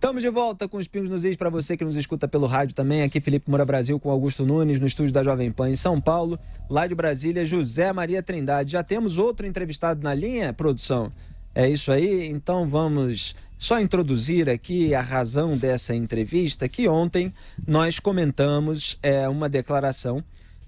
Estamos de volta com os Pingos nos Is para você que nos escuta pelo rádio também. Aqui Felipe Moura Brasil com Augusto Nunes no estúdio da Jovem Pan em São Paulo. Lá de Brasília, José Maria Trindade. Já temos outro entrevistado na linha, produção? É isso aí? Então vamos só introduzir aqui a razão dessa entrevista, que ontem nós comentamos uma declaração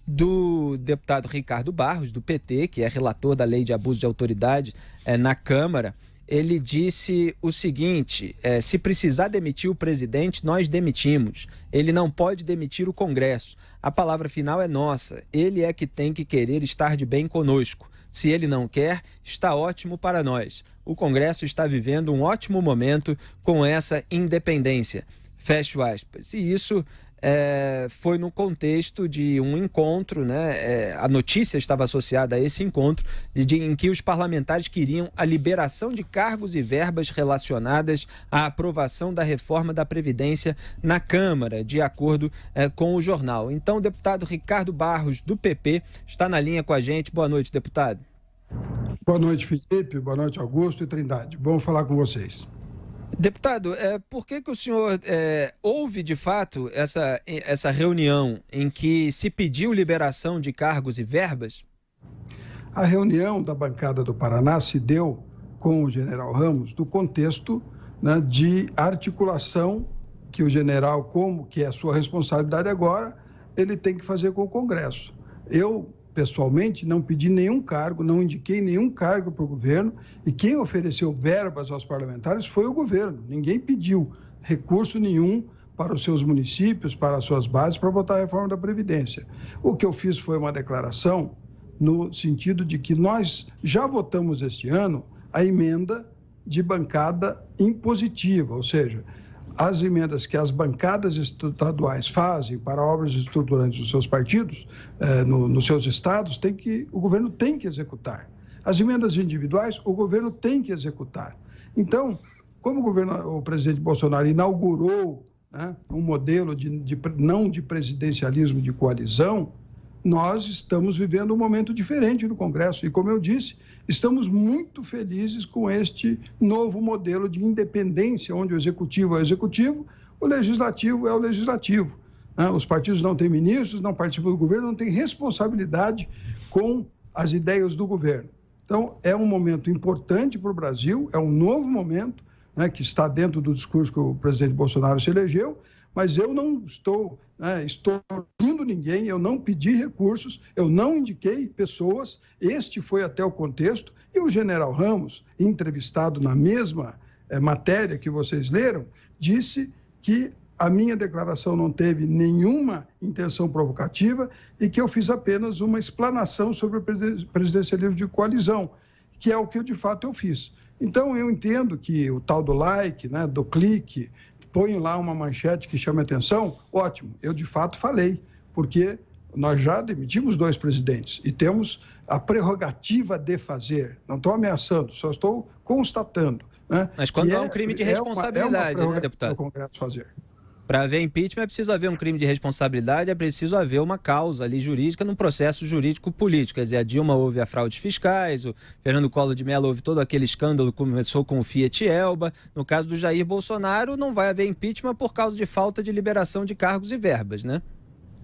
do deputado Ricardo Barros, do PT, que é relator da Lei de Abuso de Autoridade na Câmara. Ele disse o seguinte: se precisar demitir o presidente, nós demitimos. Ele não pode demitir o Congresso. A palavra final é nossa. Ele é que tem que querer estar de bem conosco. Se ele não quer, está ótimo para nós. O Congresso está vivendo um ótimo momento com essa independência. Fecho aspas. E isso foi no contexto de um encontro, né? A notícia estava associada a esse encontro, em que os parlamentares queriam a liberação de cargos e verbas relacionadas à aprovação da reforma da Previdência na Câmara, de acordo com o jornal. Então, o deputado Ricardo Barros, do PP, está na linha com a gente. Boa noite, deputado. Boa noite, Felipe. Boa noite, Augusto e Trindade. Bom falar com vocês. Deputado, por que o senhor houve, de fato, essa reunião em que se pediu liberação de cargos e verbas? A reunião da bancada do Paraná se deu com o general Ramos no contexto, né, de articulação que o general, como que é a sua responsabilidade agora, ele tem que fazer com o Congresso. Eu, pessoalmente, não pedi nenhum cargo, não indiquei nenhum cargo para o governo, e quem ofereceu verbas aos parlamentares foi o governo. Ninguém pediu recurso nenhum para os seus municípios, para as suas bases, para votar a reforma da Previdência. O que eu fiz foi uma declaração no sentido de que nós já votamos este ano a emenda de bancada impositiva, ou seja, as emendas que as bancadas estaduais fazem para obras estruturantes dos seus partidos, nos seus estados, o governo tem que executar. As emendas individuais, o governo tem que executar. Então, como o presidente Bolsonaro inaugurou, né, um modelo não de presidencialismo de coalizão, nós estamos vivendo um momento diferente no Congresso. E, como eu disse, estamos muito felizes com este novo modelo de independência, onde o Executivo é o Executivo, o Legislativo é o Legislativo. Os partidos não têm ministros, não participam do governo, não têm responsabilidade com as ideias do governo. Então, é um momento importante para o Brasil, é um novo momento, né, que está dentro do discurso que o presidente Bolsonaro se elegeu, mas eu não estou extorquindo ninguém, eu não pedi recursos, eu não indiquei pessoas, este foi até o contexto, e o general Ramos, entrevistado na mesma matéria que vocês leram, disse que a minha declaração não teve nenhuma intenção provocativa e que eu fiz apenas uma explanação sobre o presidencialismo de coalizão, que é o que de fato eu fiz. Então, eu entendo que o tal do like, né, do clique, põe lá uma manchete que chama atenção, ótimo, eu de fato falei, porque nós já demitimos 2 presidentes e temos a prerrogativa de fazer, não estou ameaçando, só estou constatando. Né? Mas quando há um crime de responsabilidade, né, deputado? Do Congresso fazer. Para haver impeachment é preciso haver um crime de responsabilidade, é preciso haver uma causa ali jurídica num processo jurídico-político. Quer dizer, a Dilma houve a fraudes fiscais, o Fernando Collor de Mello houve todo aquele escândalo que começou com o Fiat Elba. No caso do Jair Bolsonaro, não vai haver impeachment por causa de falta de liberação de cargos e verbas, né?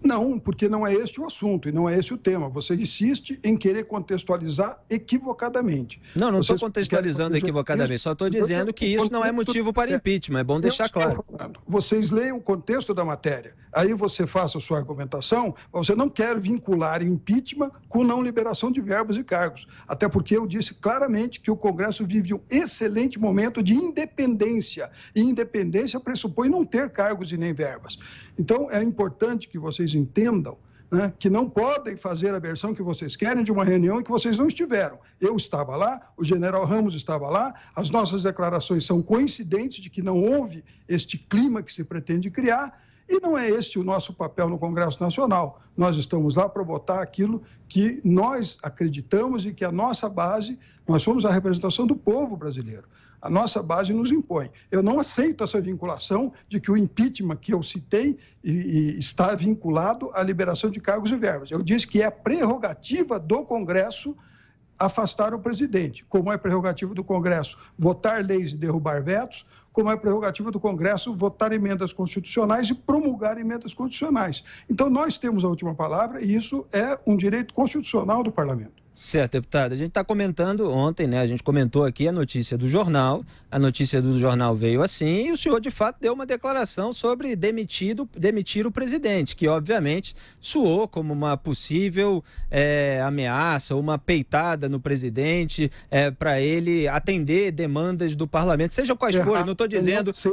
Não, porque não é este o assunto e não é esse o tema. Você insiste em querer contextualizar equivocadamente. Não estou contextualizando equivocadamente, só estou dizendo que isso não é motivo para impeachment, é bom deixar claro. Vocês leiam o contexto da matéria, aí você faça a sua argumentação, você não quer vincular impeachment com não liberação de verbas e cargos, até porque eu disse claramente que o Congresso vive um excelente momento de independência, e independência pressupõe não ter cargos e nem verbas. Então, é importante que vocês entendam, né, que não podem fazer a versão que vocês querem de uma reunião em que vocês não estiveram. Eu estava lá, o general Ramos estava lá, as nossas declarações são coincidentes de que não houve este clima que se pretende criar, e não é este o nosso papel no Congresso Nacional. Nós estamos lá para votar aquilo que nós acreditamos e que a nossa base, nós somos a representação do povo brasileiro. A nossa base nos impõe. Eu não aceito essa vinculação de que o impeachment que eu citei está vinculado à liberação de cargos e verbas. Eu disse que é prerrogativa do Congresso afastar o presidente, como é prerrogativa do Congresso votar leis e derrubar vetos, como é prerrogativa do Congresso votar emendas constitucionais e promulgar emendas constitucionais. Então, nós temos a última palavra e isso é um direito constitucional do Parlamento. Certo, deputado. A gente está comentando ontem, né? A gente comentou aqui a notícia do jornal veio assim, e o senhor de fato deu uma declaração sobre demitir o presidente, que obviamente soou como uma possível ameaça, uma peitada no presidente para ele atender demandas do parlamento, seja quais forem.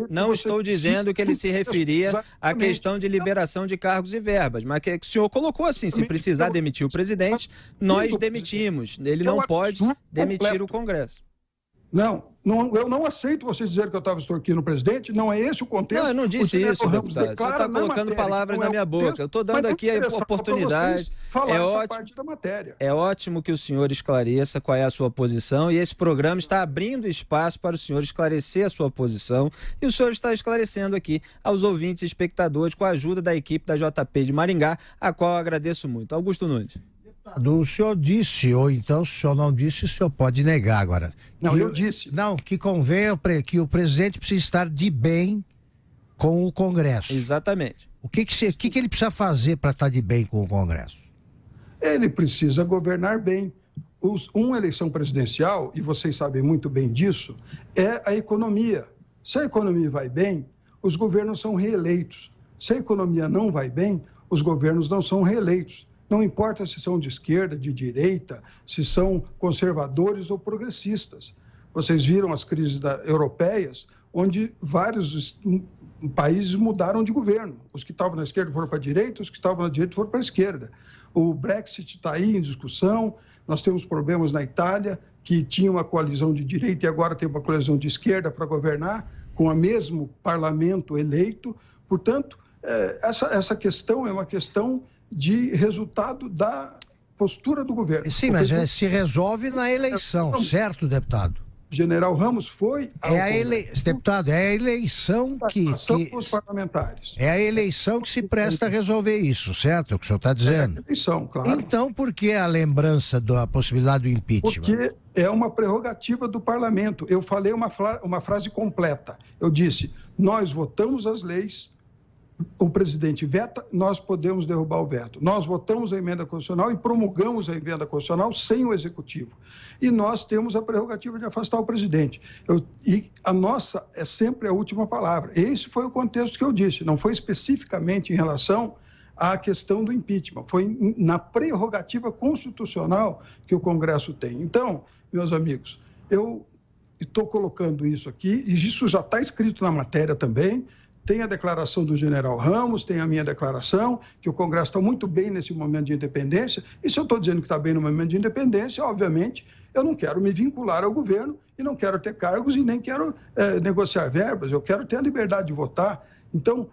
Não estou dizendo que ele se referia à questão de liberação de cargos e verbas, mas que o senhor colocou assim, se precisar demitir o presidente, nós demitimos. Ele não pode demitir o Congresso. Não, eu não aceito você dizer que eu estava extorquindo o presidente, não é esse o contexto. Não, eu não disse isso, deputado. Você está colocando palavras na minha boca. Eu estou dando aqui a oportunidade. É ótimo que o senhor esclareça qual é a sua posição, e esse programa está abrindo espaço para o senhor esclarecer a sua posição, e o senhor está esclarecendo aqui aos ouvintes e espectadores com a ajuda da equipe da JP de Maringá, a qual eu agradeço muito. Augusto Nunes. O senhor disse, ou então se o senhor não disse, o senhor pode negar agora. Não, eu disse. Não, que convém que o presidente precisa estar de bem com o Congresso. Exatamente. O que ele precisa fazer para estar de bem com o Congresso? Ele precisa governar bem. Uma eleição presidencial, e vocês sabem muito bem disso, é a economia. Se a economia vai bem, os governos são reeleitos. Se a economia não vai bem, os governos não são reeleitos. Não importa se são de esquerda, de direita, se são conservadores ou progressistas. Vocês viram as crises europeias, onde vários países mudaram de governo. Os que estavam na esquerda foram para a direita, os que estavam na direita foram para a esquerda. O Brexit está aí em discussão, nós temos problemas na Itália, que tinha uma coalizão de direita e agora tem uma coalizão de esquerda para governar, com o mesmo parlamento eleito. Portanto, essa questão é uma questão de resultado da postura do governo. Sim, mas se resolve na eleição, certo, deputado? General Ramos foi deputado, é a eleição que os parlamentares. É a eleição que se presta a resolver isso, certo? É o que o senhor está dizendo? É a eleição, claro. Então, por que a lembrança da possibilidade do impeachment? Porque é uma prerrogativa do parlamento. Eu falei uma frase completa. Eu disse, nós votamos as leis, o presidente veta, nós podemos derrubar o veto. Nós votamos a emenda constitucional e promulgamos a emenda constitucional sem o executivo. E nós temos a prerrogativa de afastar o presidente. E a nossa é sempre a última palavra. Esse foi o contexto que eu disse, não foi especificamente em relação à questão do impeachment, foi na prerrogativa constitucional que o Congresso tem. Então, meus amigos, eu estou colocando isso aqui, e isso já está escrito na matéria também. Tem a declaração do general Ramos, tem a minha declaração, que o Congresso está muito bem nesse momento de independência. E se eu estou dizendo que está bem no momento de independência, obviamente, eu não quero me vincular ao governo e não quero ter cargos e nem quero negociar verbas, eu quero ter a liberdade de votar. Então,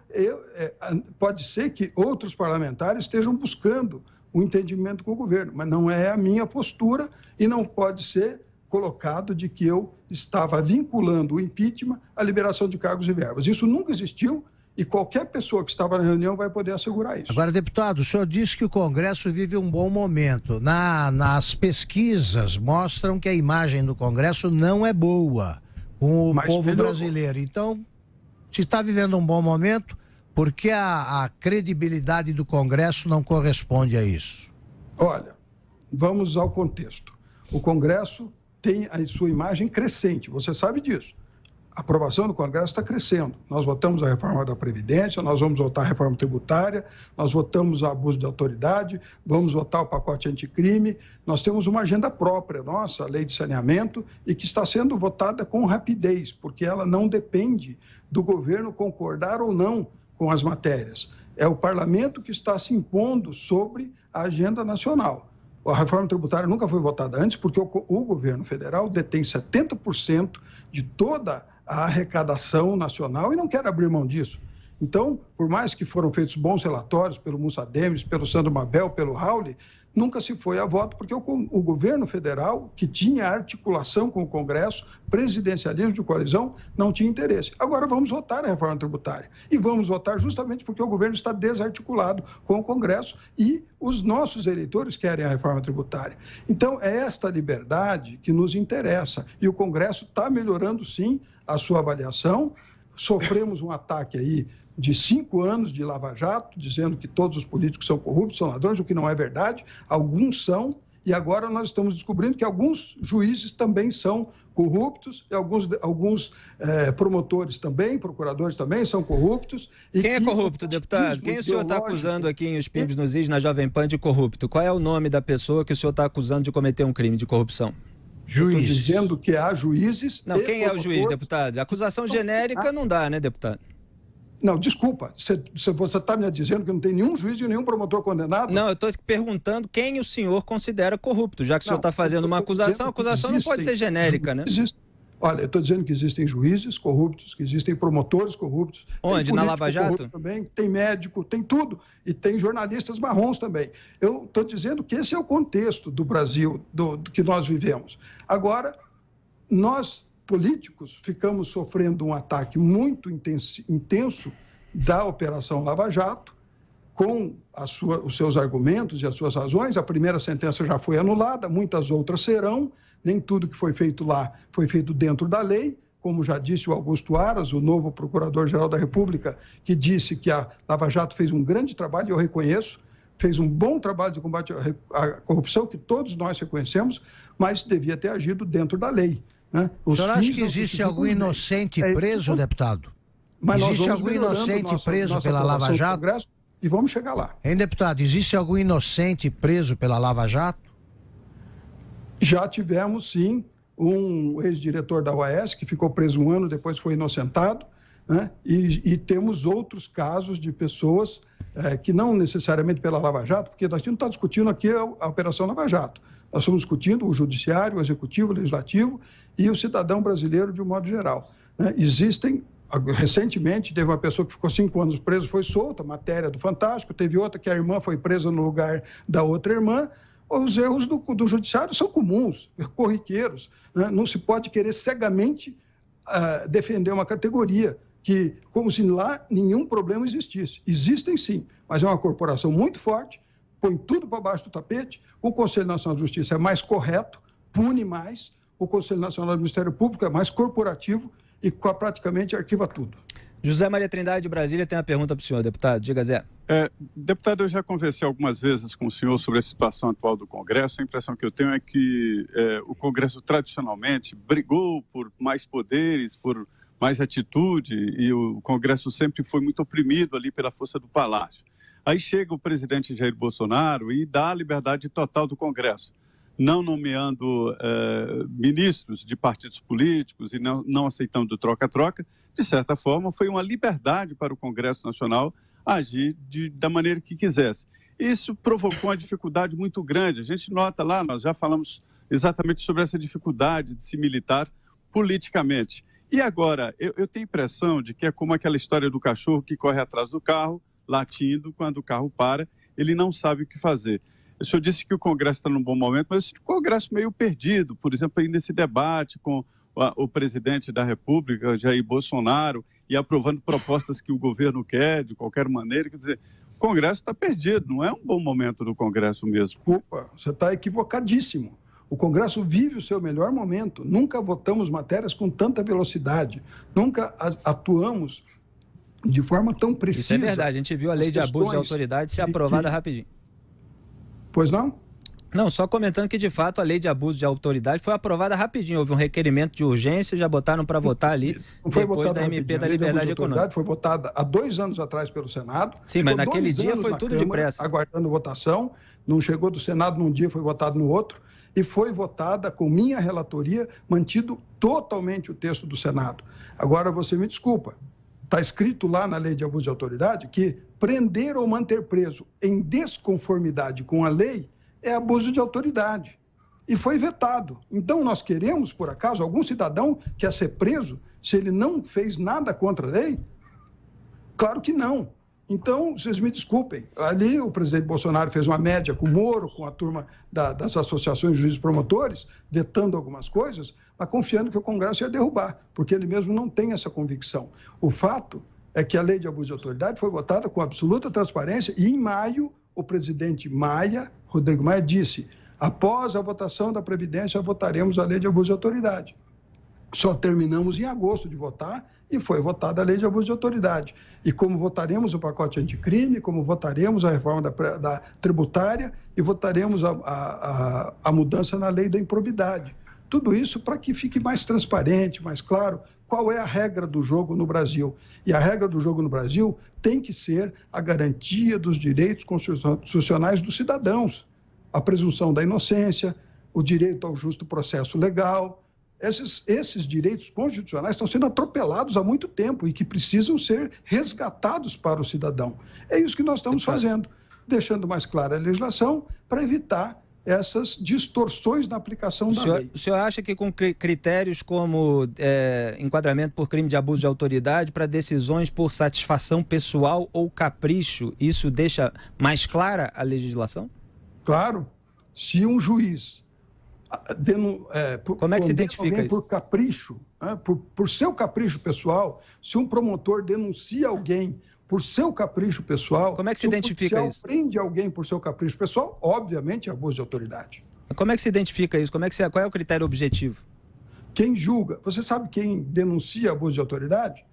pode ser que outros parlamentares estejam buscando o entendimento com o governo, mas não é a minha postura e não pode ser colocado de que eu estava vinculando o impeachment à liberação de cargos e verbas. Isso nunca existiu e qualquer pessoa que estava na reunião vai poder assegurar isso. Agora, deputado, o senhor disse que o Congresso vive um bom momento. Nas pesquisas mostram que a imagem do Congresso não é boa com o povo brasileiro. Então, se está vivendo um bom momento, por que a credibilidade do Congresso não corresponde a isso? Olha, vamos ao contexto. O Congresso tem a sua imagem crescente, você sabe disso. A aprovação do Congresso está crescendo. Nós votamos a reforma da Previdência, nós vamos votar a reforma tributária, nós votamos o abuso de autoridade, vamos votar o pacote anticrime. Nós temos uma agenda própria nossa, a lei de saneamento, e que está sendo votada com rapidez, porque ela não depende do governo concordar ou não com as matérias. É o parlamento que está se impondo sobre a agenda nacional. A reforma tributária nunca foi votada antes, porque o governo federal detém 70% de toda a arrecadação nacional e não quer abrir mão disso. Então, por mais que foram feitos bons relatórios pelo Mussa Demes, pelo Sandro Mabel, pelo Raul, nunca se foi a voto, porque o governo federal, que tinha articulação com o Congresso, presidencialismo de coalizão, não tinha interesse. Agora vamos votar a reforma tributária. E vamos votar justamente porque o governo está desarticulado com o Congresso e os nossos eleitores querem a reforma tributária. Então, é esta liberdade que nos interessa. E o Congresso está melhorando, sim, a sua avaliação. Sofremos um ataque aí de 5 anos de Lava Jato, dizendo que todos os políticos são corruptos, são ladrões, o que não é verdade. Alguns são, e agora nós estamos descobrindo que alguns juízes também são corruptos, e alguns promotores também, procuradores também são corruptos. E quem é corrupto, deputado? Quem o senhor está acusando aqui em Os Pingos nos Is, na Jovem Pan, de corrupto? Qual é o nome da pessoa que o senhor está acusando de cometer um crime de corrupção? Juízes. Estou dizendo que há juízes. Não, quem é o juiz, deputado? Acusação genérica não dá, né, deputado? Não, desculpa, você está me dizendo que não tem nenhum juiz e nenhum promotor condenado? Não, eu estou perguntando quem o senhor considera corrupto, já que o senhor está fazendo uma acusação, a acusação não pode ser genérica, né? Olha, eu estou dizendo que existem juízes corruptos, que existem promotores corruptos. Onde? Na Lava Jato? Também, tem médico, tem tudo. E tem jornalistas marrons também. Eu estou dizendo que esse é o contexto do Brasil, do que nós vivemos. Agora, nós, políticos, ficamos sofrendo um ataque muito intenso da Operação Lava Jato, com os seus argumentos e as suas razões. A primeira sentença já foi anulada, muitas outras serão. Nem tudo que foi feito lá foi feito dentro da lei, como já disse o Augusto Aras, o novo Procurador-Geral da República, que disse que a Lava Jato fez um grande trabalho, e eu reconheço, fez um bom trabalho de combate à corrupção, que todos nós reconhecemos, mas devia ter agido dentro da lei. Né? O senhor acha que existe algum inocente preso, deputado? Mas existe algum inocente preso pela Lava Jato? E vamos chegar lá. Hein, deputado, existe algum inocente preso pela Lava Jato? Já tivemos, sim, um ex-diretor da OAS que ficou preso 1 ano, depois foi inocentado, né? E temos outros casos de pessoas que não necessariamente pela Lava Jato, porque nós não estamos discutindo aqui a Operação Lava Jato. Nós estamos discutindo o Judiciário, o Executivo, o Legislativo e o cidadão brasileiro de um modo geral. Né? Recentemente, teve uma pessoa que ficou 5 anos preso, foi solta, matéria do Fantástico, teve outra que a irmã foi presa no lugar da outra irmã. Os erros do judiciário são comuns, corriqueiros. Né? Não se pode querer cegamente defender uma categoria que, como se lá nenhum problema existisse. Existem sim, mas é uma corporação muito forte, põe tudo para baixo do tapete. O Conselho Nacional de Justiça é mais correto, pune mais. O Conselho Nacional do Ministério Público é mais corporativo e praticamente arquiva tudo. José Maria Trindade de Brasília tem uma pergunta para o senhor, deputado. Diga, Zé. Deputado, eu já conversei algumas vezes com o senhor sobre a situação atual do Congresso. A impressão que eu tenho é que o Congresso tradicionalmente brigou por mais poderes, por mais atitude, e o Congresso sempre foi muito oprimido ali pela força do Palácio. Aí chega o presidente Jair Bolsonaro e dá a liberdade total do Congresso, não nomeando ministros de partidos políticos e não aceitando troca-troca. De certa forma, foi uma liberdade para o Congresso Nacional agir da maneira que quisesse. Isso provocou uma dificuldade muito grande. A gente nota lá, nós já falamos exatamente sobre essa dificuldade de se militar politicamente. E agora, eu tenho a impressão de que é como aquela história do cachorro que corre atrás do carro, latindo, quando o carro para, ele não sabe o que fazer. O senhor disse que o Congresso está num bom momento, mas o Congresso meio perdido, por exemplo, aí nesse debate com o presidente da República, Jair Bolsonaro, e aprovando propostas que o governo quer, de qualquer maneira. Quer dizer, o Congresso está perdido, não é um bom momento do Congresso mesmo. Desculpa, você está equivocadíssimo. O Congresso vive o seu melhor momento. Nunca votamos matérias com tanta velocidade, nunca atuamos de forma tão precisa. Isso é verdade, a gente viu a lei de abuso de autoridade ser aprovada rapidinho. Pois não? Não, só comentando que, de fato, a lei de abuso de autoridade foi aprovada rapidinho. Houve um requerimento de urgência, já botaram para votar ali, não foi depois da MP da Liberdade Econômica. Foi votada há 2 anos atrás pelo Senado. Sim, mas naquele dia foi tudo depressa. Aguardando votação, não chegou do Senado num dia, foi votado no outro, e foi votada com minha relatoria, mantido totalmente o texto do Senado. Agora, você me desculpa, está escrito lá na lei de abuso de autoridade que prender ou manter preso em desconformidade com a lei é abuso de autoridade. E foi vetado. Então, nós queremos, por acaso, algum cidadão quer ser preso se ele não fez nada contra a lei? Claro que não. Então, vocês me desculpem. Ali, o presidente Bolsonaro fez uma média com o Moro, com a turma das associações de juízes promotores, vetando algumas coisas, mas confiando que o Congresso ia derrubar, porque ele mesmo não tem essa convicção. O fato é que a lei de abuso de autoridade foi votada com absoluta transparência e, em maio, o presidente Rodrigo Maia, disse: após a votação da Previdência, votaremos a lei de abuso de autoridade. Só terminamos em agosto de votar e foi votada a lei de abuso de autoridade. E como votaremos o pacote anticrime, como votaremos a reforma da tributária e votaremos a mudança na lei da improbidade. Tudo isso para que fique mais transparente, mais claro, qual é a regra do jogo no Brasil. E a regra do jogo no Brasil tem que ser a garantia dos direitos constitucionais dos cidadãos. A presunção da inocência, o direito ao justo processo legal. Esses direitos constitucionais estão sendo atropelados há muito tempo e que precisam ser resgatados para o cidadão. É isso que nós estamos fazendo, deixando mais clara a legislação para evitar essas distorções na aplicação da lei. O senhor acha que com critérios como enquadramento por crime de abuso de autoridade para decisões por satisfação pessoal ou capricho, isso deixa mais clara a legislação? Claro. Se um juiz como é que se identifica isso? Por capricho, por seu capricho pessoal, se um promotor denuncia alguém por seu capricho pessoal, como é que se identifica isso? Se prende alguém por seu capricho pessoal, obviamente é abuso de autoridade. Como é que se identifica isso? Qual é o critério objetivo? Quem julga, você sabe quem denuncia abuso de autoridade?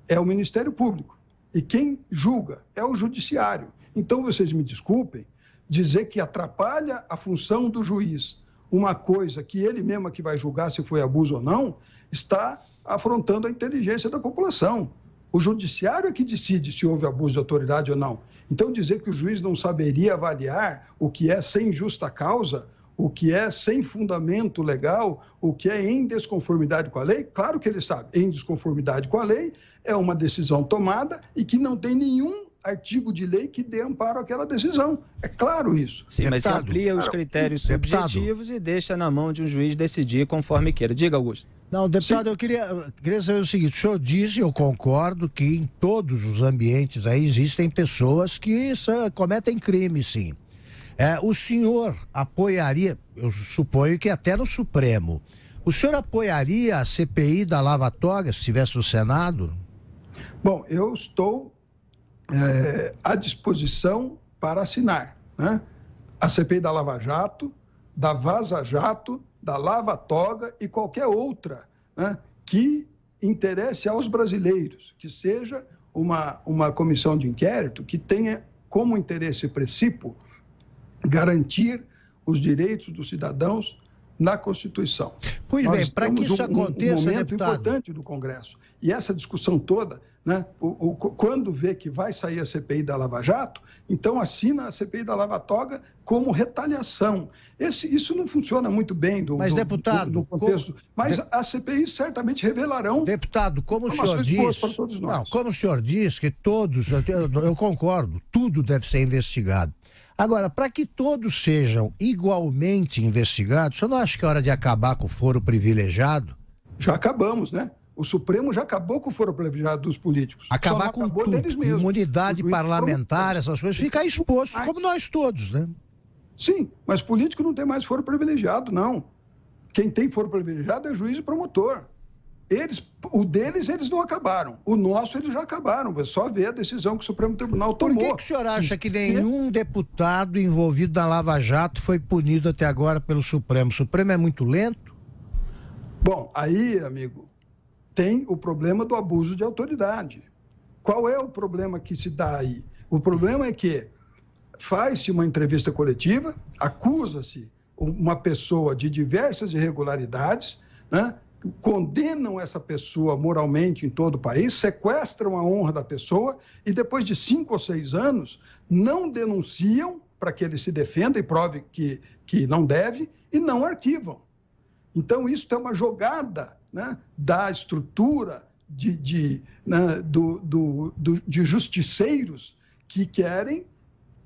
É o Ministério Público. E quem julga é o Judiciário. Então, vocês me desculpem, dizer que atrapalha a função do juiz uma coisa que ele mesmo que vai julgar se foi abuso ou não, está afrontando a inteligência da população. O judiciário é que decide se houve abuso de autoridade ou não. Então, dizer que o juiz não saberia avaliar o que é sem justa causa, o que é sem fundamento legal, o que é em desconformidade com a lei, claro que ele sabe. Em desconformidade com a lei é uma decisão tomada e que não tem nenhum artigo de lei que dê amparo àquela decisão. É claro isso. Sim, mas se amplia os critérios subjetivos e deixa na mão de um juiz decidir conforme queira. Diga, Augusto. Não, deputado, eu queria saber o seguinte, o senhor disse, eu concordo, que em todos os ambientes aí existem pessoas que cometem crime, sim. O senhor apoiaria, eu suponho que até no Supremo, o senhor apoiaria a CPI da Lava Toga se estivesse no Senado? Bom, eu estou à disposição para assinar, né? A CPI da Lava Jato, da Vaza Jato, da Lava Toga e qualquer outra, né, que interesse aos brasileiros, que seja uma comissão de inquérito que tenha como interesse principal garantir os direitos dos cidadãos na Constituição. Pois bem, para que isso aconteça, um momento deputado, importante do Congresso. E essa discussão toda, né, quando vê que vai sair a CPI da Lava Jato, então assina a CPI da Lava Toga como retaliação. Isso não funciona muito bem no contexto. Mas as CPIs certamente revelarão... Deputado, como o senhor diz... Para todos nós. Não, como o senhor diz que todos... Eu concordo, tudo deve ser investigado. Agora, para que todos sejam igualmente investigados, você não acha que é hora de acabar com o foro privilegiado? Já acabamos, né? O Supremo já acabou com o foro privilegiado dos políticos. Acabar com tudo, deles mesmos. Imunidade parlamentar, essas coisas, ficar exposto, como nós todos, né? Sim, mas político não tem mais foro privilegiado, não. Quem tem foro privilegiado é juiz e promotor. O deles, eles não acabaram. O nosso, eles já acabaram. É só ver a decisão que o Supremo Tribunal tomou. Por que o senhor acha que nenhum deputado envolvido na Lava Jato foi punido até agora pelo Supremo? O Supremo é muito lento? Bom, aí, amigo, tem o problema do abuso de autoridade. Qual é o problema que se dá aí? O problema é que faz-se uma entrevista coletiva, acusa-se uma pessoa de diversas irregularidades, né? Condenam essa pessoa moralmente em todo o país, sequestram a honra da pessoa e depois de 5 ou 6 anos não denunciam para que ele se defenda e prove que não deve e não arquivam. Então isso é uma jogada, né, da estrutura de justiceiros que querem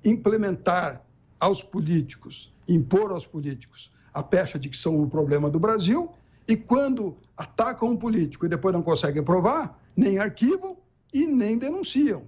implementar aos políticos, impor aos políticos a pecha de que são o problema do Brasil. E quando atacam um político e depois não conseguem provar, nem arquivam e nem denunciam.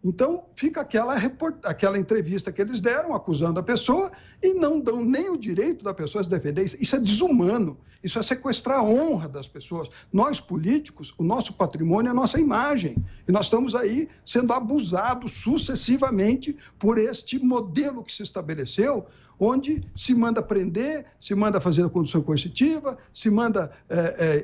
Então, fica aquela entrevista que eles deram, acusando a pessoa, e não dão nem o direito da pessoa se defender. Isso é desumano, isso é sequestrar a honra das pessoas. Nós, políticos, o nosso patrimônio é a nossa imagem. E nós estamos aí sendo abusados sucessivamente por este modelo que se estabeleceu, onde se manda prender, se manda fazer a condução coercitiva, se manda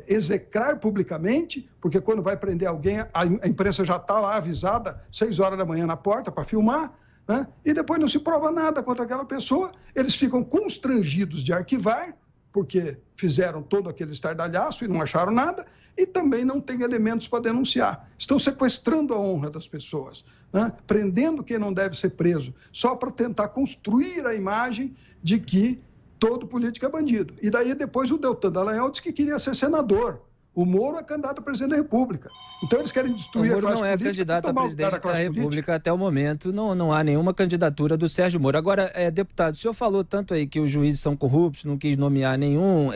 execrar publicamente, porque quando vai prender alguém, a imprensa já está lá avisada, 6 horas da manhã na porta para filmar, né? E depois não se prova nada contra aquela pessoa, eles ficam constrangidos de arquivar, porque fizeram todo aquele estardalhaço e não acharam nada, e também não tem elementos para denunciar. Estão sequestrando a honra das pessoas, né? Prendendo quem não deve ser preso, só para tentar construir a imagem de que todo político é bandido. E daí depois o Deltan Dallagnol disse que queria ser senador. O Moro é candidato a presidente da República. Então eles querem destruir a classe política. O Moro não é candidato a presidente da República até o momento. Não há nenhuma candidatura do Sérgio Moro. Agora, deputado, o senhor falou tanto aí que os juízes são corruptos, não quis nomear nenhum,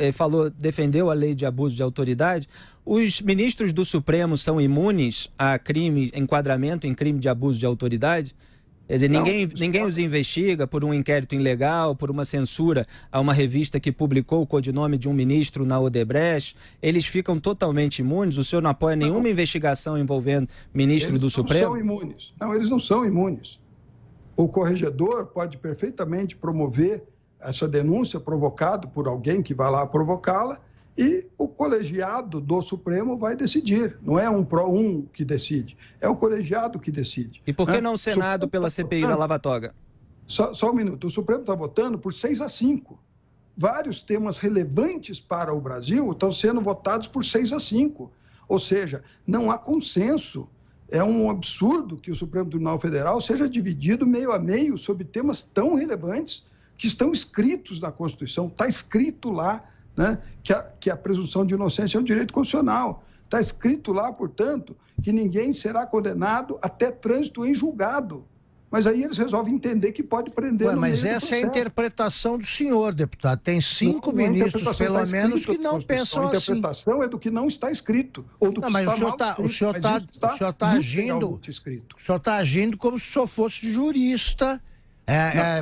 defendeu a lei de abuso de autoridade. Os ministros do Supremo são imunes a crime, enquadramento em crime de abuso de autoridade? Quer dizer, ninguém os investiga por um inquérito ilegal, por uma censura a uma revista que publicou o codinome de um ministro na Odebrecht. Eles ficam totalmente imunes? O senhor não apoia nenhuma investigação envolvendo ministro do Supremo? Eles não são imunes. Não, eles não são imunes. O corregedor pode perfeitamente promover essa denúncia provocada por alguém que vai lá provocá-la, e o colegiado do Supremo vai decidir. Não é um que decide, é o colegiado que decide. E por que não o Senado pela CPI da Lava Toga? Só um minuto. O Supremo está votando por 6-5. Vários temas relevantes para o Brasil estão sendo votados por 6-5. Ou seja, não há consenso. É um absurdo que o Supremo Tribunal Federal seja dividido meio a meio sobre temas tão relevantes que estão escritos na Constituição. Está escrito lá, né, que a presunção de inocência é um direito constitucional. Está escrito lá, portanto, que ninguém será condenado até trânsito em julgado. Mas aí eles resolvem entender que pode prender no meio do processo. Mas essa é a interpretação do senhor, deputado. Tem 5 ministros, pelo menos, que não pensam assim. A interpretação é do que não está escrito, ou do que está mal escrito. O senhor está agindo como se o senhor fosse jurista.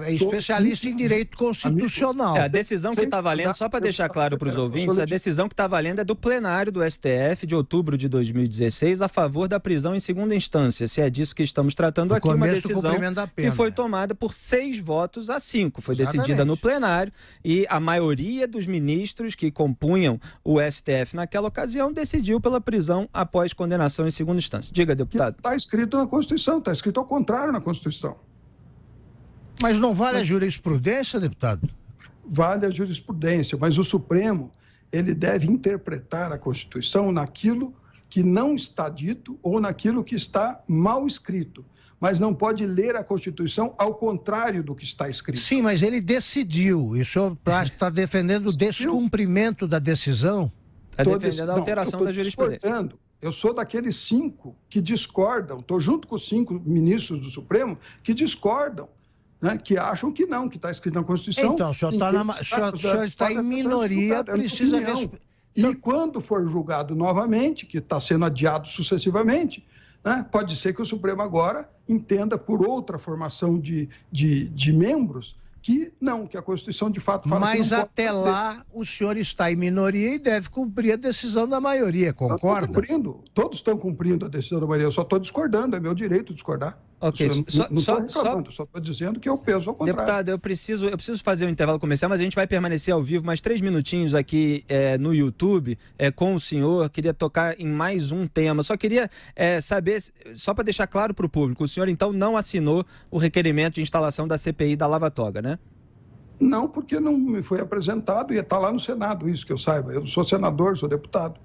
Especialista em direito constitucional. A decisão que está valendo, só para deixar claro para os ouvintes, a decisão que está valendo é do plenário do STF de outubro de 2016 a favor da prisão em segunda instância. Se é disso que estamos tratando aqui, uma decisão que foi tomada por 6-5. Foi decidida no plenário e a maioria dos ministros que compunham o STF naquela ocasião decidiu pela prisão após condenação em segunda instância. Diga, deputado. Está escrito na Constituição, está escrito ao contrário na Constituição. Mas não vale a jurisprudência, deputado? Vale a jurisprudência, mas o Supremo, ele deve interpretar a Constituição naquilo que não está dito ou naquilo que está mal escrito. Mas não pode ler a Constituição ao contrário do que está escrito. Sim, mas ele decidiu. E o senhor está defendendo o descumprimento da decisão? Está defendendo a alteração da jurisprudência. Eu sou daqueles 5 que discordam. Estou junto com os 5 ministros do Supremo que discordam. Né, que acham que não, que está escrito na Constituição. Então, o senhor está em minoria, precisa respeitar. E quando for julgado novamente, que está sendo adiado sucessivamente, né, pode ser que o Supremo agora entenda por outra formação de membros que não, que a Constituição de fato fala. Mas até lá o senhor está em minoria e deve cumprir a decisão da maioria, concorda? Todos estão cumprindo a decisão da maioria, eu só estou discordando, é meu direito discordar. Ok, não estou reclamando, só estou dizendo que eu penso ao contrário. Deputado, eu preciso fazer um intervalo comercial, mas a gente vai permanecer ao vivo mais 3 minutinhos aqui no YouTube com o senhor. Queria tocar em mais um tema. Só queria saber, só para deixar claro para o público, o senhor então não assinou o requerimento de instalação da CPI da Lava Toga, né? Não, porque não me foi apresentado e está lá no Senado, isso que eu saiba. Eu não sou senador, sou deputado.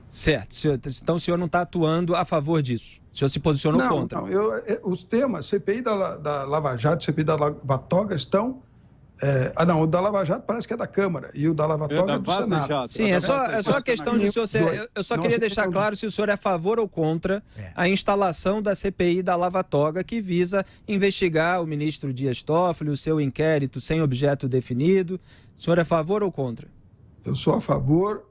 Certo. Então o senhor não está atuando a favor disso? O senhor se posicionou contra? Não, os temas CPI da Lava Jato e CPI da Lava Toga estão... o da Lava Jato parece que é da Câmara e o da Lava Toga é do Senado. Jato. Sim, é só a questão de o senhor ser... Eu só queria deixar claro se o senhor é a favor ou contra a instalação da CPI da Lava Toga, que visa investigar o ministro Dias Toffoli, o seu inquérito sem objeto definido. O senhor é a favor ou contra? Eu sou a favor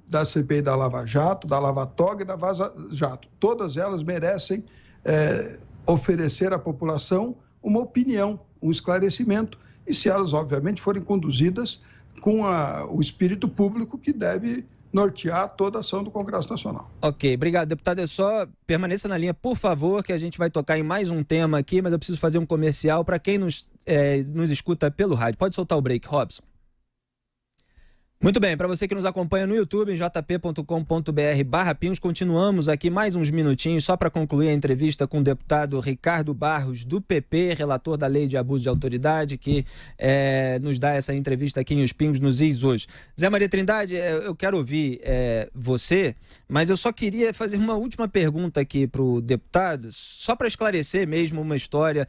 da CPI da Lava Jato, da Lava Toga e da Vaza Jato. Todas elas merecem oferecer à população uma opinião, um esclarecimento, e se elas, obviamente, forem conduzidas com o espírito público que deve nortear toda a ação do Congresso Nacional. Ok, obrigado, deputado. É só permaneça na linha, por favor, que a gente vai tocar em mais um tema aqui, mas eu preciso fazer um comercial. Para quem nos escuta pelo rádio. Pode soltar o break, Robson. Muito bem, para você que nos acompanha no YouTube, em jp.com.br/pinhos, continuamos aqui mais uns minutinhos só para concluir a entrevista com o deputado Ricardo Barros, do PP, relator da Lei de Abuso de Autoridade, que nos dá essa entrevista aqui em Os Pingos nos Is hoje. Zé Maria Trindade, eu quero ouvir você, mas eu só queria fazer uma última pergunta aqui para o deputado, só para esclarecer mesmo uma história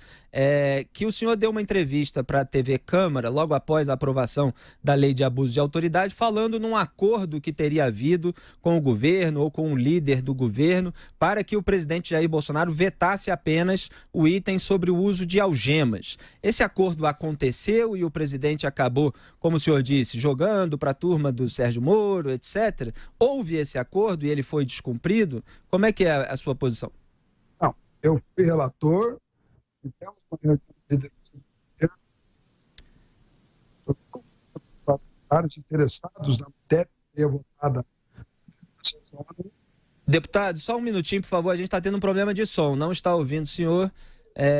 que o senhor deu uma entrevista para a TV Câmara, logo após a aprovação da Lei de Abuso de Autoridade, falando num acordo que teria havido com o governo ou com o líder do governo para que o presidente Jair Bolsonaro vetasse apenas o item sobre o uso de algemas. Esse acordo aconteceu e o presidente acabou, como o senhor disse, jogando para a turma do Sérgio Moro, etc. Houve esse acordo e ele foi descumprido? Como é que é a sua posição? Não, eu fui relator, tivemos uma reunião de liderança interessados na matéria que seria votada. Deputado, só um minutinho, por favor. A gente está tendo um problema de som. Não está ouvindo o senhor.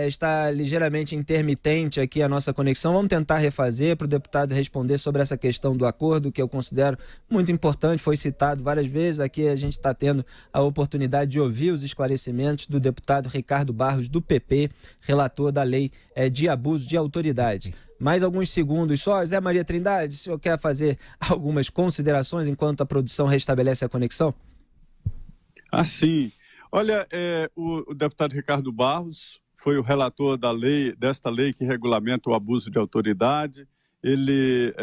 Está ligeiramente intermitente aqui a nossa conexão. Vamos tentar refazer para o deputado responder sobre essa questão do acordo, que eu considero muito importante. Foi citado várias vezes. Aqui a gente está tendo a oportunidade de ouvir os esclarecimentos do deputado Ricardo Barros, do PP, relator da Lei de Abuso de Autoridade. Mais alguns segundos só. Zé Maria Trindade, o senhor quer fazer algumas considerações enquanto a produção restabelece a conexão? Sim. Olha, o deputado Ricardo Barros foi o relator desta lei que regulamenta o abuso de autoridade. Ele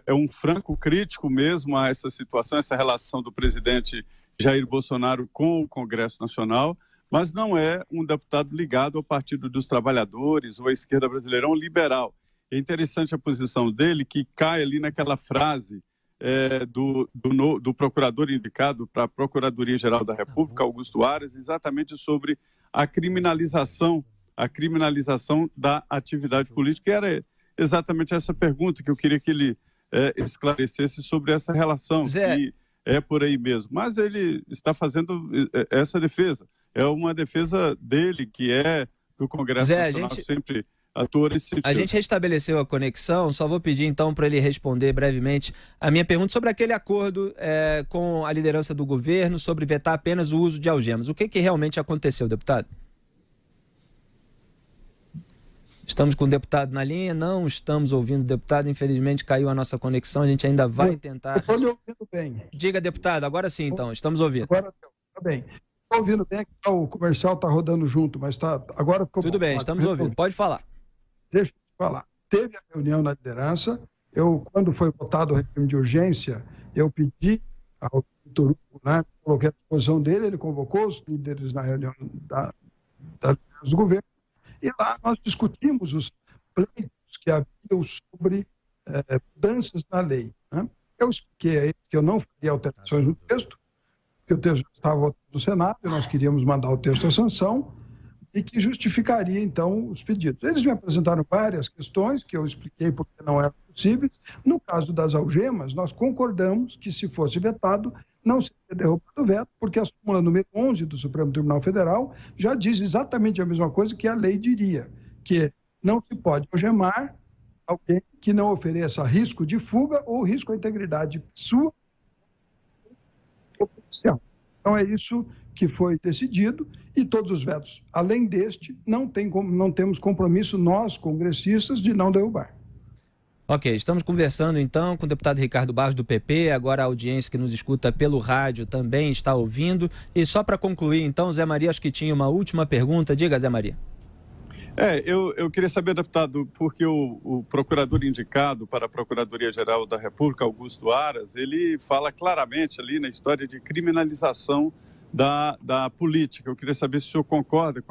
é um franco crítico mesmo a essa situação, essa relação do presidente Jair Bolsonaro com o Congresso Nacional, mas não é um deputado ligado ao Partido dos Trabalhadores ou à esquerda brasileira, é um liberal. É interessante a posição dele, que cai ali naquela frase do procurador indicado para a Procuradoria-Geral da República, Augusto Aras, exatamente sobre a criminalização da atividade política. E era exatamente essa pergunta que eu queria que ele esclarecesse sobre essa relação, Zé, se é por aí mesmo. Mas ele está fazendo essa defesa. É uma defesa dele, que é do Congresso Nacional, sempre... A gente restabeleceu a conexão, só vou pedir então para ele responder brevemente a minha pergunta sobre aquele acordo com a liderança do governo sobre vetar apenas o uso de algemas. O que realmente aconteceu, deputado? Estamos com o deputado na linha? Não estamos ouvindo o deputado, infelizmente caiu a nossa conexão, a gente ainda vai tentar... Estou lhe ouvindo bem. Diga, deputado, agora sim então, estamos ouvindo. Agora está bem. Estou ouvindo bem, o comercial está rodando junto, mas agora ficou tudo bem, estamos ouvindo, pode falar. Deixa eu te falar. Teve a reunião na liderança. Quando foi votado o regime de urgência, eu pedi ao Vitor Hugo, coloquei à disposição dele, ele convocou os líderes na reunião do governo, e lá nós discutimos os pleitos que haviam sobre mudanças na lei. Eu expliquei a ele que eu não faria alterações no texto, que o texto já estava votado no Senado, e nós queríamos mandar o texto à sanção, e que justificaria, então, os pedidos. Eles me apresentaram várias questões que eu expliquei porque não eram possíveis. No caso das algemas, nós concordamos que, se fosse vetado, não seria derrubado o veto, porque a súmula número 11 do Supremo Tribunal Federal já diz exatamente a mesma coisa que a lei diria, que não se pode algemar alguém que não ofereça risco de fuga ou risco à integridade sua ou policial. Então, é isso que foi decidido, e todos os vetos, além deste, não temos compromisso, nós, congressistas, de não derrubar. Ok, estamos conversando então com o deputado Ricardo Barros, do PP, agora a audiência que nos escuta pelo rádio também está ouvindo. E só para concluir então, Zé Maria, acho que tinha uma última pergunta. Diga, Zé Maria. Eu queria saber, deputado, porque o procurador indicado para a Procuradoria-Geral da República, Augusto Aras, ele fala claramente ali na história de criminalização da política. Eu queria saber se o senhor concorda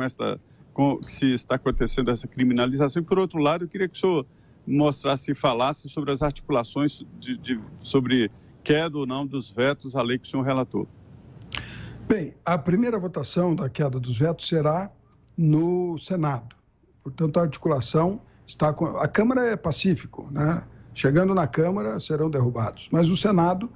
se está acontecendo essa criminalização. E, por outro lado, eu queria que o senhor mostrasse e falasse sobre as articulações sobre queda ou não dos vetos à lei que o senhor relatou. Bem, a primeira votação da queda dos vetos será no Senado. Portanto, a articulação está com... A Câmara é pacífico, Chegando na Câmara, serão derrubados. Mas o Senado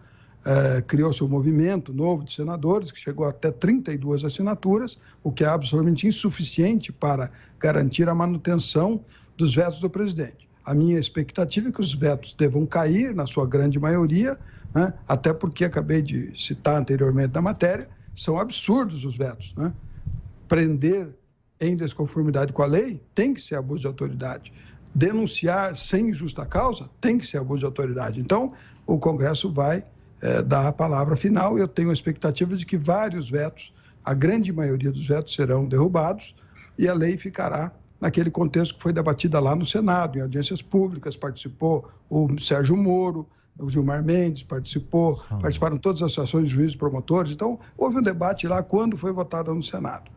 criou seu movimento novo de senadores, que chegou até 32 assinaturas, o que é absolutamente insuficiente para garantir a manutenção dos vetos do presidente. A minha expectativa é que os vetos devam cair, na sua grande maioria, né? Até porque, acabei de citar anteriormente na matéria, são absurdos os vetos, né? Prender em desconformidade com a lei tem que ser abuso de autoridade. Denunciar sem justa causa tem que ser abuso de autoridade. Então, o Congresso vai dar a palavra final e eu tenho a expectativa de que vários vetos, a grande maioria dos vetos serão derrubados e a lei ficará naquele contexto que foi debatida lá no Senado, em audiências públicas, participou o Sérgio Moro, o Gilmar Mendes participaram todas as associações de juízes e promotores. Então, houve um debate lá quando foi votada no Senado.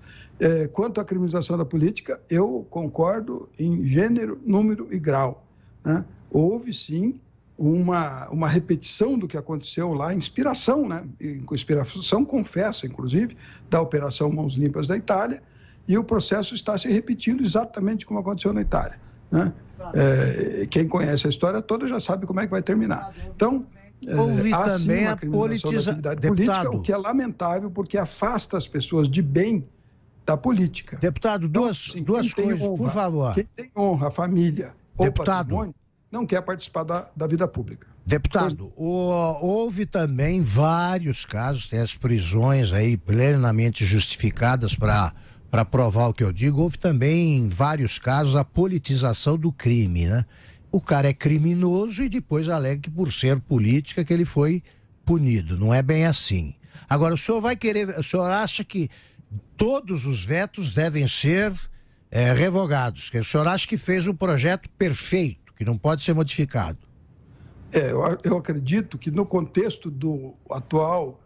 Quanto à criminalização da política, eu concordo em gênero, número e grau, né? Houve, sim, uma repetição do que aconteceu lá, inspiração, né? Inspiração confessa, inclusive, da Operação Mãos Limpas da Itália, e o processo está se repetindo exatamente como aconteceu na Itália, né? Quem conhece a história toda já sabe como é que vai terminar. Então, houve há também sim uma a criminalização da atividade política, o que é lamentável porque afasta as pessoas de bem da política. Deputado, duas coisas, honra, por favor. Quem tem honra, família ou patrimônio, não quer participar da vida pública. Deputado, houve também vários casos, tem as prisões aí plenamente justificadas para provar o que eu digo. Houve também, em vários casos, a politização do crime, né? O cara é criminoso e depois alega que por ser política que ele foi punido. Não é bem assim. Agora, o senhor acha que todos os vetos devem ser revogados? O senhor acha que fez um projeto perfeito, que não pode ser modificado? Eu acredito que no contexto do atual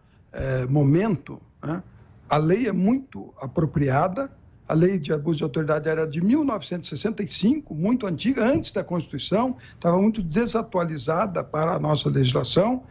momento, né, a lei é muito apropriada. A lei de abuso de autoridade era de 1965, muito antiga, antes da Constituição, estava muito desatualizada para a nossa legislação.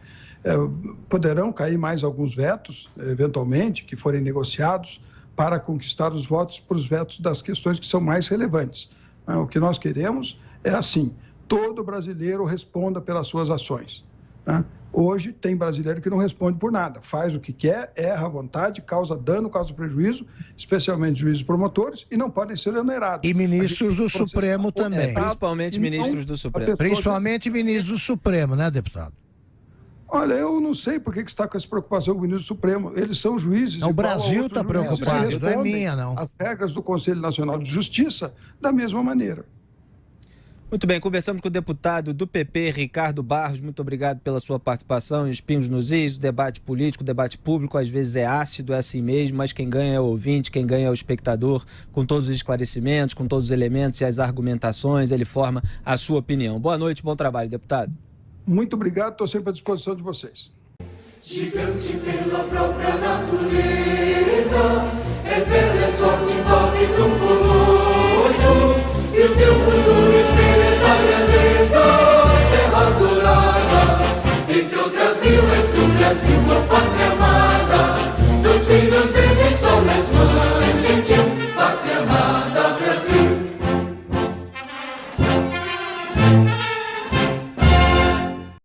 Poderão cair mais alguns vetos, eventualmente, que forem negociados para conquistar os votos para os vetos das questões que são mais relevantes. O que nós queremos é assim: todo brasileiro responda pelas suas ações, né? Hoje tem brasileiro que não responde por nada, faz o que quer, erra à vontade, causa dano, causa prejuízo, especialmente juízes promotores, e não podem ser onerados. E ministros do Supremo também. Principalmente ministros do Supremo. Principalmente ministros do Supremo, né, deputado? Olha, eu não sei por que está com essa preocupação com o ministro do Supremo. Eles são juízes. O Brasil está preocupado, não é minha, não. As regras do Conselho Nacional de Justiça da mesma maneira. Muito bem, conversamos com o deputado do PP, Ricardo Barros. Muito obrigado pela sua participação em Espinhos nos Is. O debate político, o debate público, às vezes é ácido, é assim mesmo, mas quem ganha é o ouvinte, quem ganha é o espectador, com todos os esclarecimentos, com todos os elementos e as argumentações, ele forma a sua opinião. Boa noite, bom trabalho, deputado. Muito obrigado, estou sempre à disposição de vocês. Gigante pela própria natureza, és velha sorte envolve do colosso, e o teu futuro